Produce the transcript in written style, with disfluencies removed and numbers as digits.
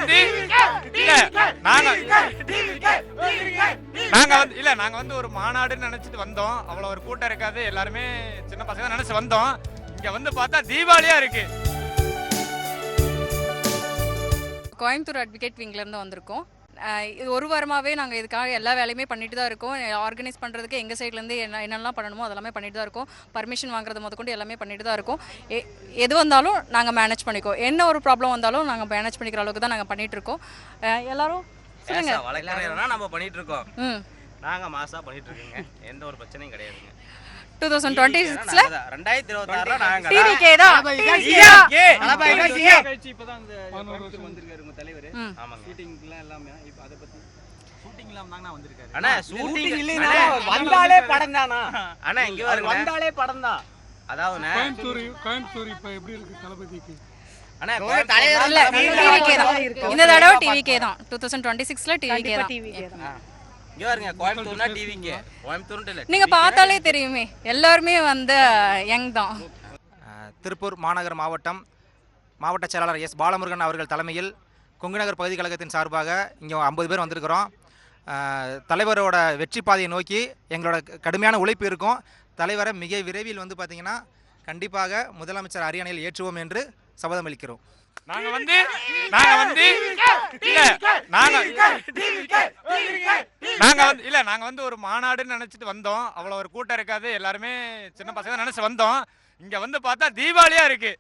வந்து இல்ல நாங்க நாங்க வந்து ஒரு மாநாடுன்னு நினைச்சிட்டு வந்தோம். அவ்வளவு ஒரு கூட்டம் இருக்காது, எல்லாருமே சின்ன பசங்க நினைச்சு வந்தோம். இங்க வந்து பார்த்தா தீபாவளியா இருக்கு. கோயம்புத்தூர் அட்வொகேட் விங்லேருந்து வந்திருக்கோம். இது ஒரு வாரமாகவே நாங்கள் இதுக்காக எல்லா வேலையுமே பண்ணிட்டு தான் இருக்கோம். ஆர்கனைஸ் பண்ணுறதுக்கு எங்கள் சைட்லேருந்து என்னெல்லாம் பண்ணணுமோ அதெல்லாமே பண்ணிட்டு தான் இருக்கோம். பர்மிஷன் வாங்குறது முதற்கொண்டு எல்லாமே பண்ணிட்டு தான் இருக்கோம். எது வந்தாலும் நாங்கள் மேனேஜ் பண்ணிக்கோம். என்ன ஒரு ப்ராப்ளம் வந்தாலும் நாங்கள் மேனேஜ் பண்ணிக்கிற அளவுக்கு தான் நாங்கள் பண்ணிட்டு இருக்கோம். எல்லாரும் சொல்லுங்க. வழக்கறிஞர்னா நம்ம பண்ணிட்டு இருக்கோம். நாங்க மாசா பண்ணிட்டு இருக்கோங்க. எந்த ஒரு பிரச்சனையும் கிடையாதுங்க. 2026ல 2026ல நாங்க டிவிகே தான் இப்பதான் அந்த கோயம்புத்தூர் வந்திருக்காரு உங்க தலைவர். ஆமாங்க. ஷூட்டிங்லாம் எல்லாமே இப்ப அத பத்தி ஷூட்டிங் இல்லாம தாங்க வந்திருக்காரு. அண்ணா ஷூட்டிங் இல்லனா வந்தாலே படம் தானா? அண்ணா இங்க பாருங்க. வந்தாலே படம் தான். அதாவதுனா கோயம்புத்தூர் இப்ப எப்படி இருக்கு தலபதிக்கு? அண்ணா தலைவர் இல்ல டிவிகே தான். இந்த தடவை டிவிகே தான். 2026ல டிவிகே தான். இங்க பாருங்க கோயம்புத்தூர்னா டிவிகே. கோயம்புத்தூர்னு இல்ல. நீங்க பார்த்தாலே தெரியுமே எல்லாருமே வந்து யங் தான். திருப்பூர் மாநகர் மாவட்ட செயலாளர் எஸ் பாலமுருகன் அவர்கள் தலைமையில் கொங்கு நகர் பகுதி கழகத்தின் சார்பாக இங்கே 50 பேர் வந்திருக்கிறோம். தலைவரோட வெற்றி பாதையை நோக்கி எங்களோட கடுமையான உழைப்பு இருக்கும். தலைவரை மிக விரைவில் வந்து பார்த்திங்கன்னா கண்டிப்பாக முதலமைச்சர் அரியணையில் ஏற்றுவோம் என்று சபதம் அளிக்கிறோம். நாங்க வந்து நாங்க வந்து ஒரு மாநாடுன்னு நினைச்சிட்டு வந்தோம். அவ்வளவு ஒரு கூட்டம் இருக்காது, எல்லாருமே சின்ன பசங்க நினைச்சு வந்தோம். இங்க வந்து பார்த்தா தீபாவளியா இருக்கு.